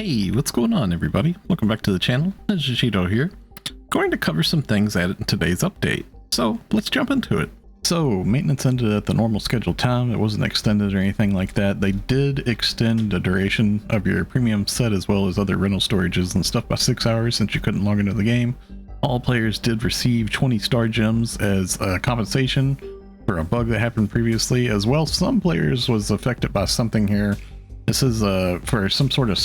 Hey, what's going on everybody? Welcome back to the channel. NiNjahCheeto here. Going to cover some things added in today's update. So let's jump into it. So maintenance ended at the normal scheduled time. It wasn't extended or anything like that. They did extend the duration of your premium set as well as other rental storages and stuff by 6 hours since you couldn't log into the game. All players did receive 20 star gems as compensation for a bug that happened previously, as well some players was affected by something here. This is for some sort of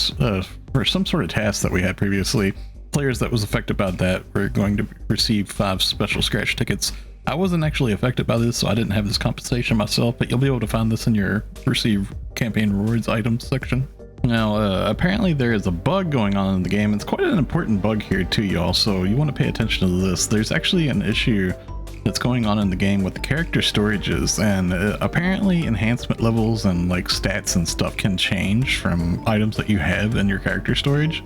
task that we had previously. Players that was affected by that were going to receive 5 special scratch tickets. I wasn't actually affected by this, so I didn't have this compensation myself, but you'll be able to find this in your receive campaign rewards items section. Now, apparently there is a bug going on in the game. It's quite an important bug here too, y'all, so you want to pay attention to this. There's actually an issue that's going on in the game with the character storages, and apparently enhancement levels and like stats and stuff can change from items that you have in your character storage.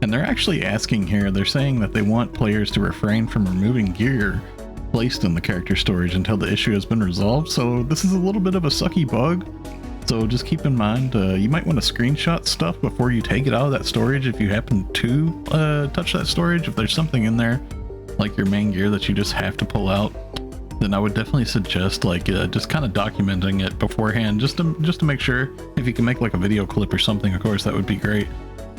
And they're actually asking here, they're saying that they want players to refrain from removing gear placed in the character storage until the issue has been resolved. So this is a little bit of a sucky bug, so just keep in mind you might want to screenshot stuff before you take it out of that storage if you happen to touch that storage. If there's something in there like your main gear that you just have to pull out, then I would definitely suggest like just kind of documenting it beforehand, just to make sure. If you can make like a video clip or something, of course, that would be great.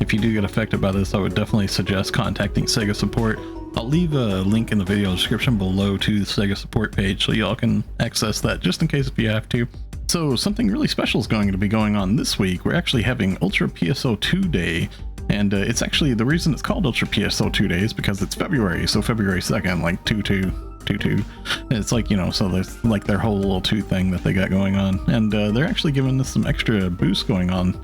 If you do get affected by this, I would definitely suggest contacting SEGA support. I'll leave a link in the video description below to the SEGA support page so y'all can access that just in case if you have to. So something really special is going to be going on this week. We're actually having Ultra PSO2 Day. And it's actually, the reason it's called Ultra PSO2 Day is because it's February, so February 2nd, like 2/2/2/2. It's like, you know, so there's like their whole little 2 thing that they got going on. And they're actually giving us some extra boost going on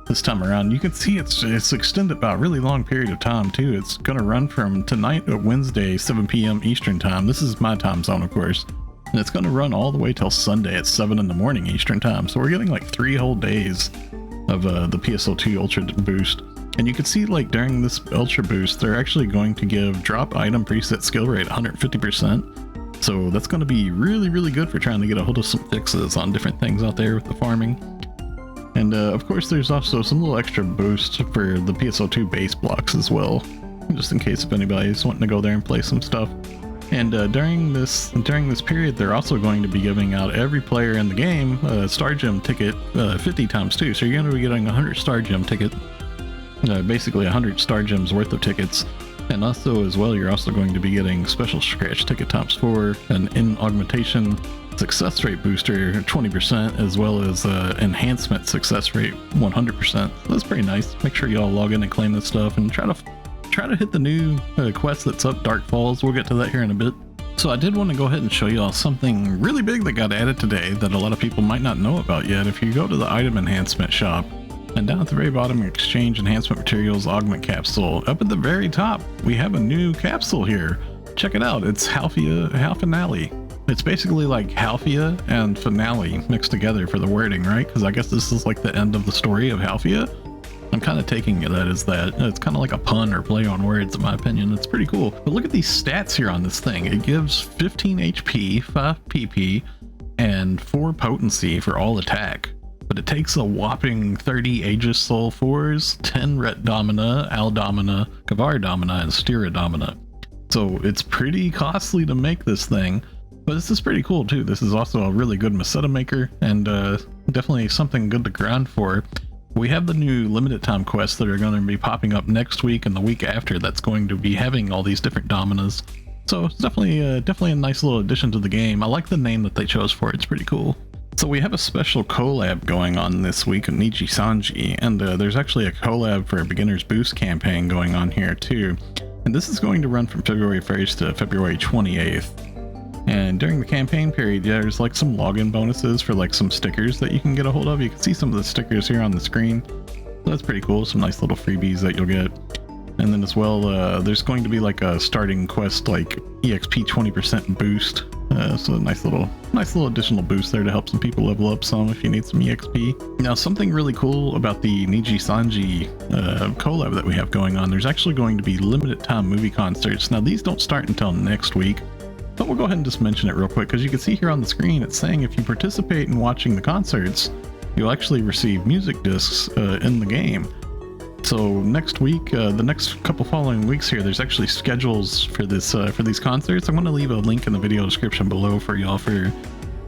this time around. You can see it's extended by a really long period of time too. It's going to run from tonight at Wednesday, 7 p.m. Eastern time. This is my time zone, of course. And it's going to run all the way till Sunday at 7 in the morning Eastern time. So we're getting like 3 whole days of the PSO2 Ultra boost. And you can see like during this Ultra boost, they're actually going to give drop item preset skill rate 150%. So that's going to be really, really good for trying to get a hold of some fixes on different things out there with the farming. And of course, there's also some little extra boost for the PSO2 base blocks as well, just in case if anybody's wanting to go there and play some stuff. And during this period, they're also going to be giving out every player in the game a star gem ticket 50 times 2. So you're going to be getting a 100 star gem ticket. Basically 100 star gems worth of tickets, and also as well you're also going to be getting special scratch ticket times 4, an in augmentation success rate booster 20%, as well as enhancement success rate 100%. So that's pretty nice. Make sure y'all log in and claim this stuff and try to hit the new quest that's up, Dark Falls. We'll get to that here in a bit. So I did want to go ahead and show y'all something really big that got added today that a lot of people might not know about yet. If you go to the item enhancement shop, and down at the very bottom, exchange enhancement materials, augment capsule. Up at the very top, we have a new capsule here. Check it out. It's Halphinale. It's basically like Halphia and Finale mixed together for the wording, right? Because I guess this is like the end of the story of Halphia. I'm kind of taking that as that. It's kind of like a pun or play on words, in my opinion. It's pretty cool. But look at these stats here on this thing. It gives 15 HP, 5 PP, and 4 potency for all attack. But it takes a whopping 30 Aegis Soul 4s, 10 Ret Domina, Al Domina, Kavar Domina, and Stira Domina. So it's pretty costly to make this thing, but this is pretty cool too. This is also a really good Meseta maker, and definitely something good to grind for. We have the new limited time quests that are going to be popping up next week and the week after that's going to be having all these different Dominas. So it's definitely a nice little addition to the game. I like the name that they chose for it. It's pretty cool. So we have a special collab going on this week with Nijisanji, and there's actually a collab for a beginner's boost campaign going on here too. And this is going to run from February 1st to February 28th. And during the campaign period, there's like some login bonuses for like some stickers that you can get a hold of. You can see some of the stickers here on the screen. So that's pretty cool. Some nice little freebies that you'll get. And then as well, there's going to be like a starting quest like EXP 20% boost. So a nice little additional boost there to help some people level up some if you need some EXP. Now, something really cool about the Nijisanji collab that we have going on, there's actually going to be limited time movie concerts. Now, these don't start until next week, but we'll go ahead and just mention it real quick because you can see here on the screen, it's saying if you participate in watching the concerts, you'll actually receive music discs in the game. So next week, the next couple following weeks here, there's actually schedules for this for these concerts. I'm going to leave a link in the video description below for y'all for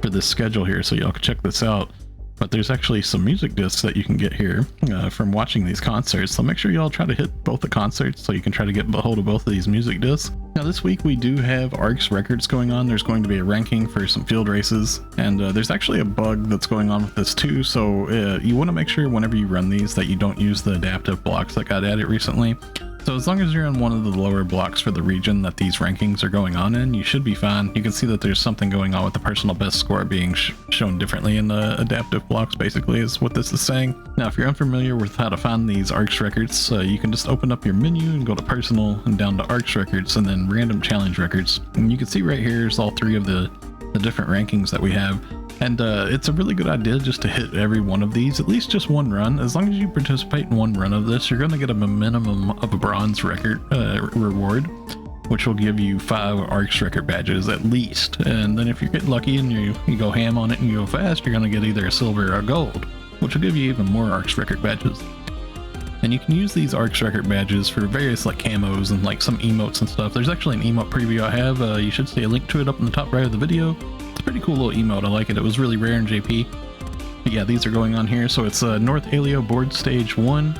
this schedule here, so y'all can check this out. But there's actually some music discs that you can get here from watching these concerts. So make sure y'all try to hit both the concerts so you can try to get a hold of both of these music discs. Now this week we do have Arks records going on. There's going to be a ranking for some field races, and there's actually a bug that's going on with this too. So you want to make sure whenever you run these that you don't use the adaptive blocks that got added recently. So as long as you're in one of the lower blocks for the region that these rankings are going on in, you should be fine. You can see that there's something going on with the personal best score being shown differently in the adaptive blocks, basically, is what this is saying. Now, if you're unfamiliar with how to find these Arks records, you can just open up your menu and go to personal and down to Arks records and then random challenge records. And you can see right here is all three of the different rankings that we have. And it's a really good idea just to hit every one of these, at least just one run. As long as you participate in one run of this, you're going to get a minimum of a bronze record reward, which will give you 5 Arks record badges at least. And then if you get lucky and you go ham on it and you go fast, you're going to get either a silver or a gold, which will give you even more Arks record badges. And you can use these Arks record badges for various like camos and like some emotes and stuff. There's actually an emote preview I have. You should see a link to it up in the top right of the video. It's a pretty cool little emote. I like it. It was really rare in JP. But yeah, these are going on here. So it's North Alio board stage 1,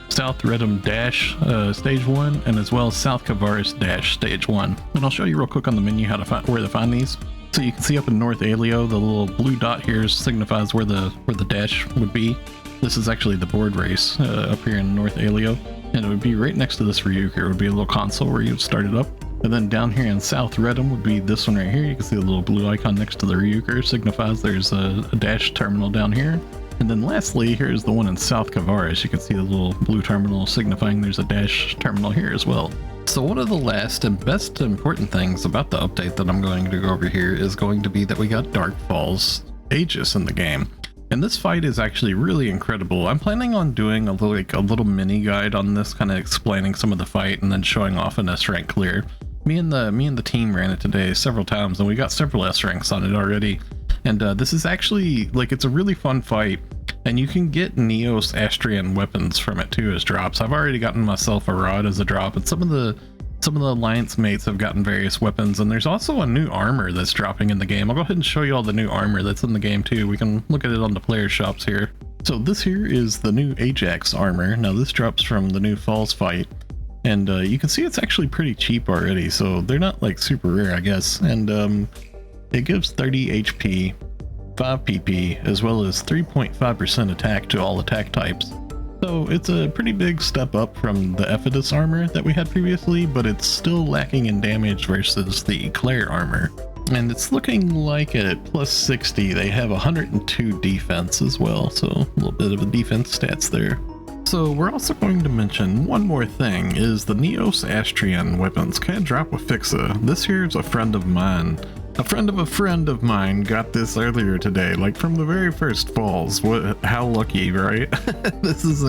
South Redham dash stage 1, and as well as South Kavaris dash stage 1. And I'll show you real quick on the menu how to find where to find these. So you can see up in North Alio, the little blue dot here signifies where the dash would be. This is actually the board race up here in North Alio, and it would be right next to this Ryuker. It would be a little console where you would start it up. And then down here in South Redham would be this one right here. You can see the little blue icon next to the Ryuker, signifies there's a dash terminal down here. And then lastly, here's the one in South Kavaris. You can see the little blue terminal signifying there's a dash terminal here as well. So one of the last and best important things about the update that I'm going to go over here is going to be that we got Dark Falz Aegis in the game. And this fight is actually really incredible. I'm planning on doing a little mini guide on this, kind of explaining some of the fight and then showing off an S rank clear. Me and the team ran it today several times, and we got several S ranks on it already. And this is actually it's a really fun fight, and you can get Neos Astraean weapons from it too as drops. I've already gotten myself a rod as a drop, and some of the alliance mates have gotten various weapons, and there's also a new armor that's dropping in the game. I'll go ahead and show you all the new armor that's in the game too. We can look at it on the player shops here. So this here is the new Ajax Armor. Now this drops from the new Falz fight, and you can see it's actually pretty cheap already, so they're not like super rare, I guess. And it gives 30 HP, 5 PP, as well as 3.5% attack to all attack types. So it's a pretty big step up from the Epidus armor that we had previously, but it's still lacking in damage versus the Claire armor. And it's looking like at plus 60, they have 102 defense as well, so a little bit of a defense stats there. So we're also going to mention one more thing, is the Neos Astraean weapons can drop with Fixa. This here is a friend of mine. A friend of mine got this earlier today, like from the very first Falz. How lucky, right? This is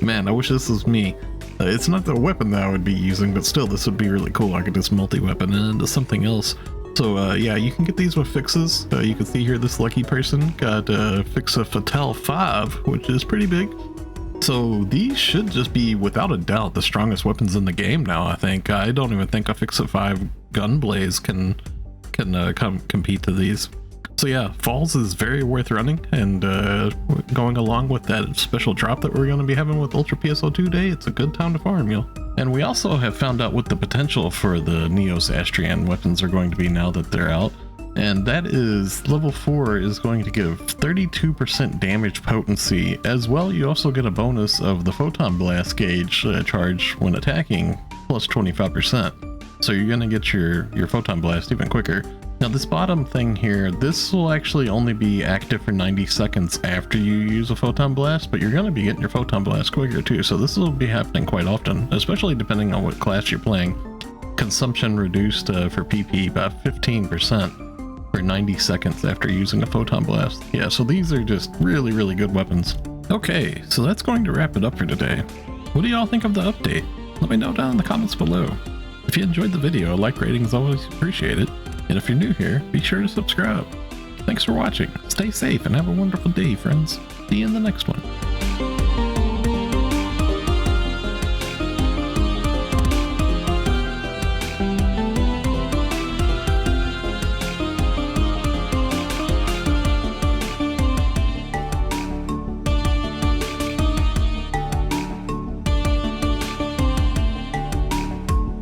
man, I wish this was me. It's not the weapon that I would be using, but still, this would be really cool. I could just multi-weapon it into something else. So yeah, you can get these with fixes. You can see here this lucky person got Fixa Fatale 5, which is pretty big. So these should just be, without a doubt, the strongest weapons in the game now, I think. I don't even think a Fixa 5 Gunblaze can compete to these. So yeah, Falz is very worth running, and going along with that special drop that we're going to be having with Ultra PSO2 Day, it's a good time to farm, y'all. And we also have found out what the potential for the Neos Astraean weapons are going to be now that they're out. And that is level 4 is going to give 32% damage potency. As well, you also get a bonus of the Photon Blast gauge charge when attacking, plus 25%. So you're going to get your Photon Blast even quicker. Now this bottom thing here, this will actually only be active for 90 seconds after you use a Photon Blast, but you're going to be getting your Photon Blast quicker too. So this will be happening quite often, especially depending on what class you're playing. Consumption reduced for PP by 15%. For 90 seconds after using a Photon Blast. Yeah, so these are just really, really good weapons. Okay, so that's going to wrap it up for today. What do y'all think of the update? Let me know down in the comments below. If you enjoyed the video, a like rating is always appreciated. And if you're new here, be sure to subscribe. Thanks for watching. Stay safe and have a wonderful day, friends. See you in the next one.